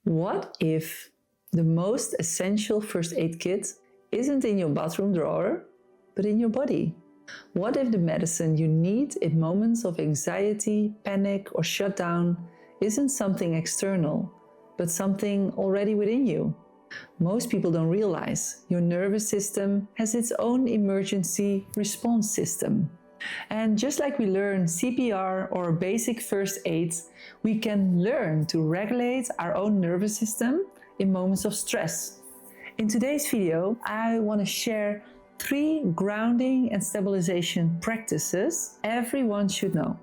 What if the most essential first aid kit isn't in your bathroom drawer, but in your body? What if the medicine you need in moments of anxiety, panic, or shutdown isn't something external, but something already within you? Most people don't realize your nervous system has its own emergency response system. And just like we learn CPR or basic first aid, we can learn to regulate our own nervous system in moments of stress. In today's video, I want to share 3 grounding and stabilization practices everyone should know.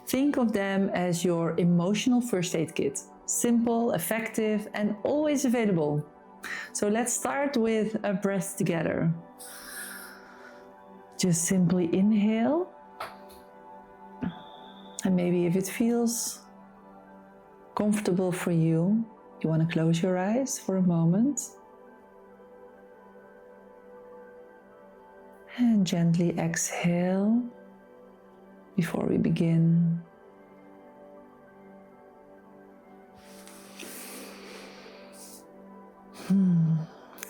Think of them as your emotional first aid kit. Simple, effective, and always available. So let's start with a breath together. Just simply inhale. And maybe if it feels comfortable for you, you want to close your eyes for a moment. And gently exhale before we begin.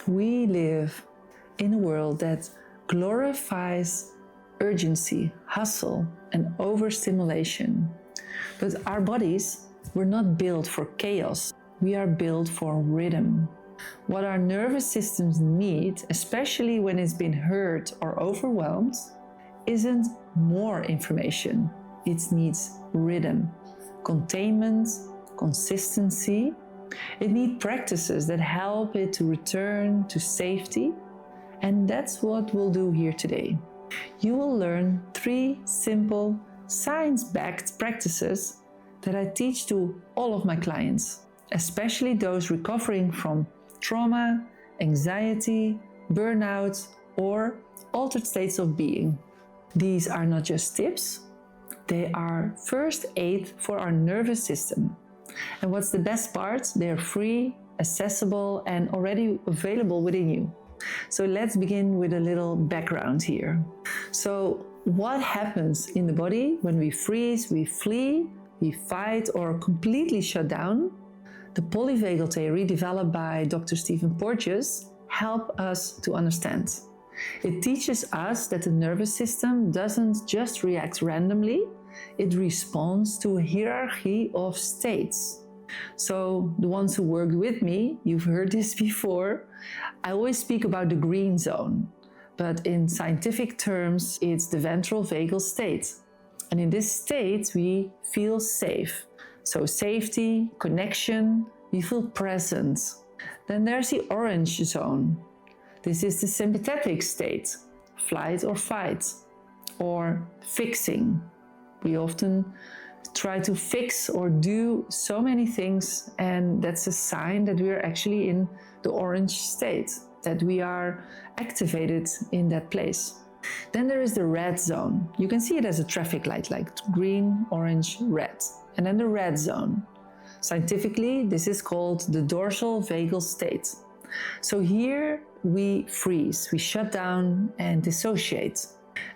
We live in a world that glorifies urgency, hustle, and overstimulation. But our bodies were not built for chaos. We are built for rhythm. What our nervous systems need, especially when it's been hurt or overwhelmed, isn't more information. It needs rhythm, containment, consistency. It needs practices that help it to return to safety. And that's what we'll do here today. You will learn 3 simple, science-backed practices that I teach to all of my clients, especially those recovering from trauma, anxiety, burnout, or altered states of being. These are not just tips, they are first aid for our nervous system. And what's the best part? They're free, accessible, and already available within you. So let's begin with a little background here. So what happens in the body when we freeze, we flee, we fight, or completely shut down? The polyvagal theory developed by Dr. Stephen Porges helps us to understand. It teaches us that the nervous system doesn't just react randomly, it responds to a hierarchy of states. So the ones who worked with me, you've heard this before, I always speak about the green zone, but in scientific terms, it's the ventral vagal state. And in this state, we feel safe. So safety, connection, we feel present. Then there's the orange zone. This is the sympathetic state, flight or fight, or fixing. We often try to fix or do so many things, and that's a sign that we are actually in the orange state, that we are activated in that place. Then there is the red zone. You can see it as a traffic light, like green, orange, red. And then the red zone. Scientifically, this is called the dorsal vagal state. So here we freeze, we shut down and dissociate.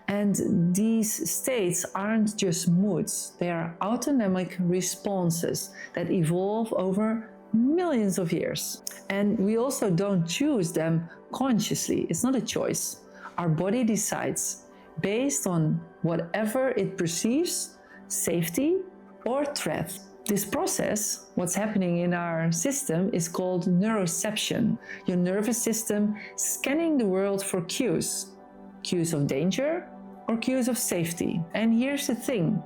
And these states aren't just moods, they are autonomic responses that evolve over millions of years. And we also don't choose them consciously, it's not a choice. Our body decides based on whatever it perceives, safety or threat. This process, what's happening in our system, is called neuroception. Your nervous system scanning the world for cues of danger or cues of safety. And here's the thing,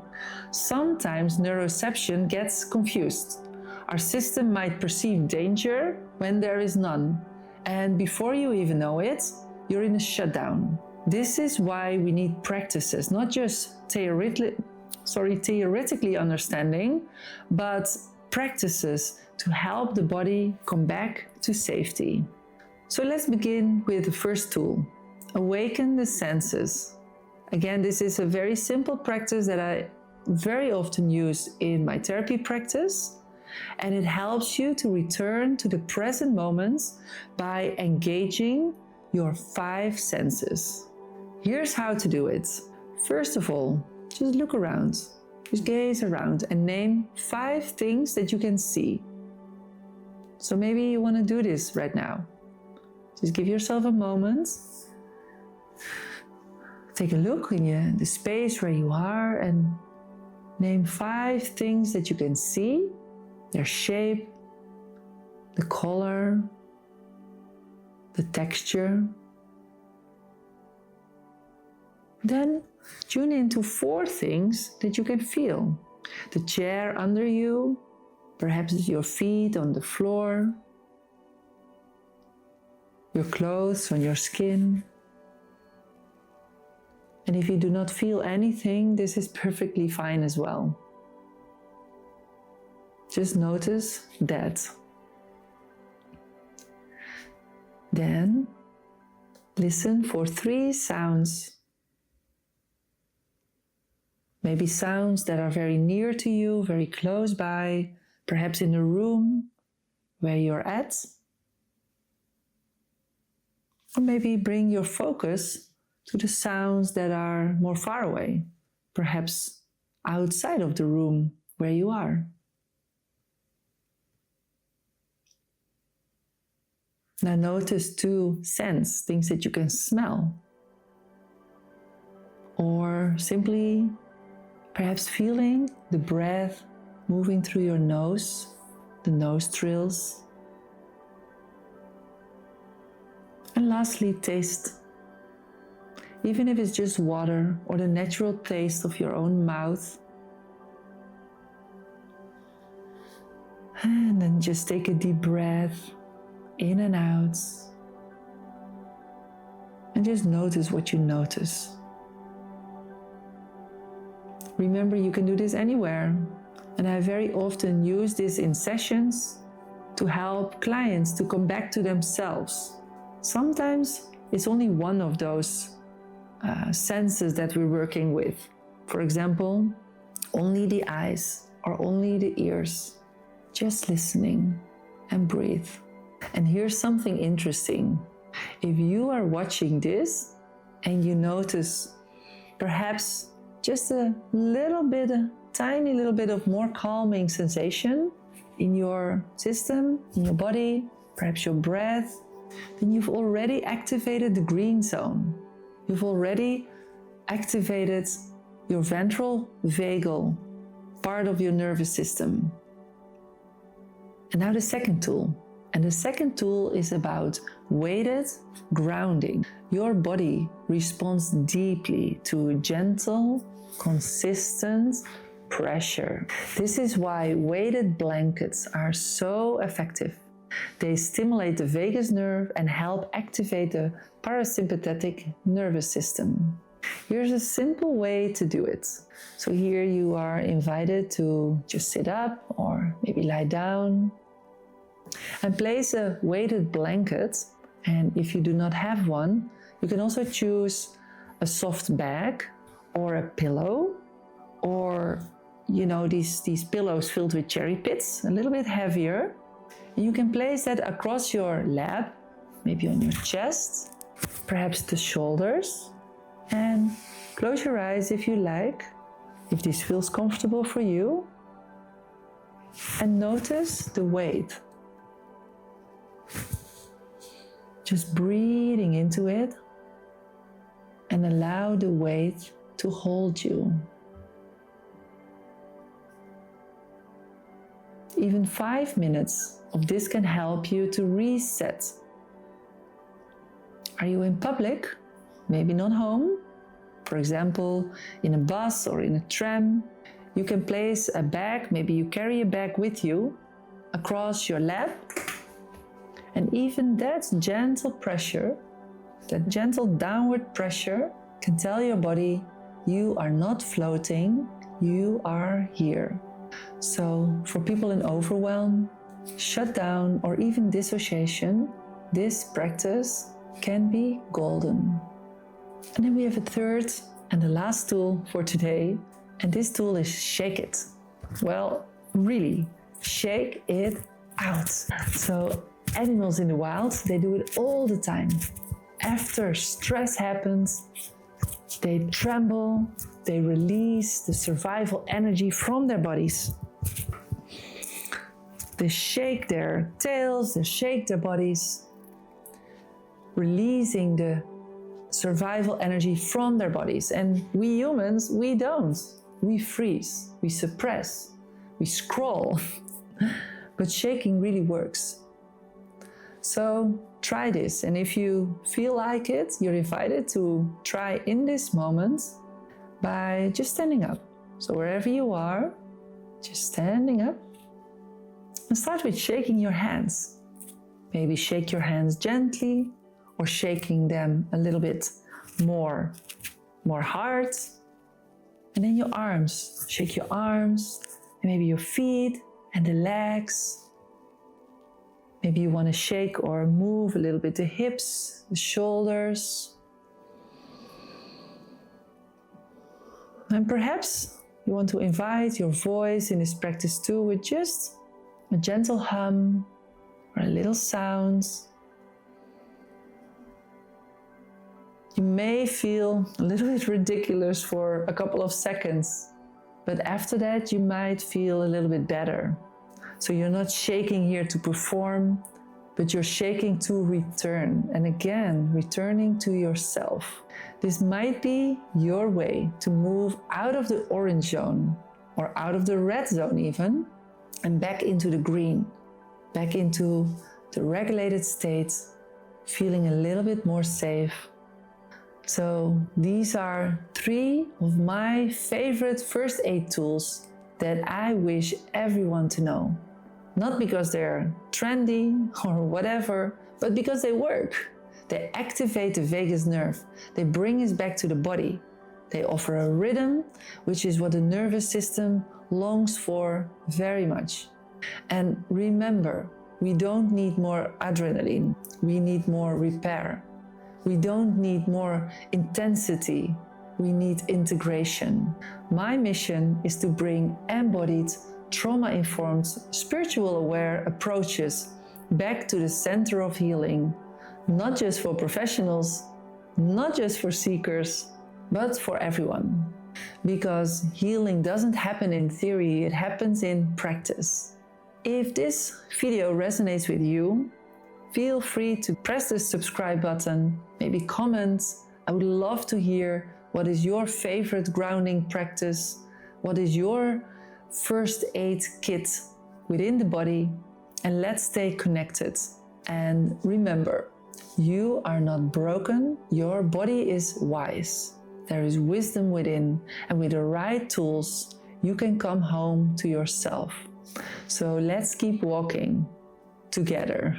sometimes neuroception gets confused. Our system might perceive danger when there is none. And before you even know it, you're in a shutdown. This is why we need practices, not just theoretically understanding, but practices to help the body come back to safety. So let's begin with the first tool, awaken the senses. Again, this is a very simple practice that I very often use in my therapy practice, and it helps you to return to the present moments by engaging your 5 senses. Here's how to do it. First of all, just look around. Just gaze around and name 5 things that you can see. So maybe you want to do this right now. Just give yourself a moment. Take a look in the space where you are and name 5 things that you can see, their shape, the color, the texture. Then tune into 4 things that you can feel. The chair under you, perhaps your feet on the floor, your clothes on your skin. And if you do not feel anything, this is perfectly fine as well. Just notice that. Then listen for 3 sounds. Maybe sounds that are very near to you, very close by, perhaps in the room where you're at. Or maybe bring your focus to the sounds that are more far away, perhaps outside of the room where you are. Now notice 2 scents, things that you can smell. Or simply perhaps feeling the breath moving through your nose, the nostrils. And lastly, taste. Even if it's just water or the natural taste of your own mouth. And then just take a deep breath in and out. And just notice what you notice. Remember, you can do this anywhere. And I very often use this in sessions to help clients to come back to themselves. Sometimes it's only one of those senses that we're working with. For example, only the eyes or only the ears. Just listening and breathe. And here's something interesting. If you are watching this and you notice perhaps just a little bit, a tiny little bit of more calming sensation in your system, in your body, perhaps your breath, then you've already activated the green zone. You've already activated your ventral vagal, part of your nervous system. And now the second tool. And the second tool is about weighted grounding. Your body responds deeply to gentle, consistent pressure. This is why weighted blankets are so effective. They stimulate the vagus nerve and help activate the parasympathetic nervous system. Here's a simple way to do it. So here you are invited to just sit up or maybe lie down and place a weighted blanket. And if you do not have one, you can also choose a soft bag or a pillow, or these pillows filled with cherry pits, a little bit heavier. And you can place that across your lap, maybe on your chest, perhaps the shoulders, and close your eyes if you like, if this feels comfortable for you, and notice the weight. Just breathing into it and allow the weight to hold you. Even 5 minutes of this can help you to reset. Are you in public? Maybe not home. For example, in a bus or in a tram. You can place a bag, maybe you carry a bag with you, across your lap. And even that gentle pressure, that gentle downward pressure can tell your body, you are not floating, you are here. So for people in overwhelm, shutdown, or even dissociation, this practice can be golden. And then we have a third and the last tool for today, and this tool is shake it. Well, really, shake it out. So animals in the wild, they do it all the time. After stress happens, they tremble, they release the survival energy from their bodies. They shake their tails, they shake their bodies, releasing the survival energy from their bodies. And we humans, we don't. We freeze, we suppress, we scroll. But shaking really works. So try this, and if you feel like it, you're invited to try in this moment by just standing up. So wherever you are, just standing up, and start with shaking your hands. Maybe shake your hands gently, or shaking them a little bit more hard. And then your arms, shake your arms, and maybe your feet and the legs. Maybe you want to shake or move a little bit the hips, the shoulders. And perhaps you want to invite your voice in this practice too with just a gentle hum or a little sound. You may feel a little bit ridiculous for a couple of seconds, but after that you might feel a little bit better. So you're not shaking here to perform, but you're shaking to return. And again, returning to yourself. This might be your way to move out of the orange zone, or out of the red zone even, and back into the green, back into the regulated state, feeling a little bit more safe. So these are 3 of my favorite first aid tools that I wish everyone to know. Not because they're trendy or whatever, but because they work. They activate the vagus nerve. They bring us back to the body. They offer a rhythm, which is what the nervous system longs for very much. And remember, we don't need more adrenaline. We need more repair. We don't need more intensity. We need integration. My mission is to bring embodied, trauma-informed, spiritual-aware approaches back to the center of healing, not just for professionals, not just for seekers, but for everyone. Because healing doesn't happen in theory, it happens in practice. If this video resonates with you, feel free to press the subscribe button, maybe comment. I would love to hear what is your favorite grounding practice, what is your first aid kit within the body, and let's stay connected. And remember, you are not broken, your body is wise. There is wisdom within, and with the right tools, you can come home to yourself. So let's keep walking together.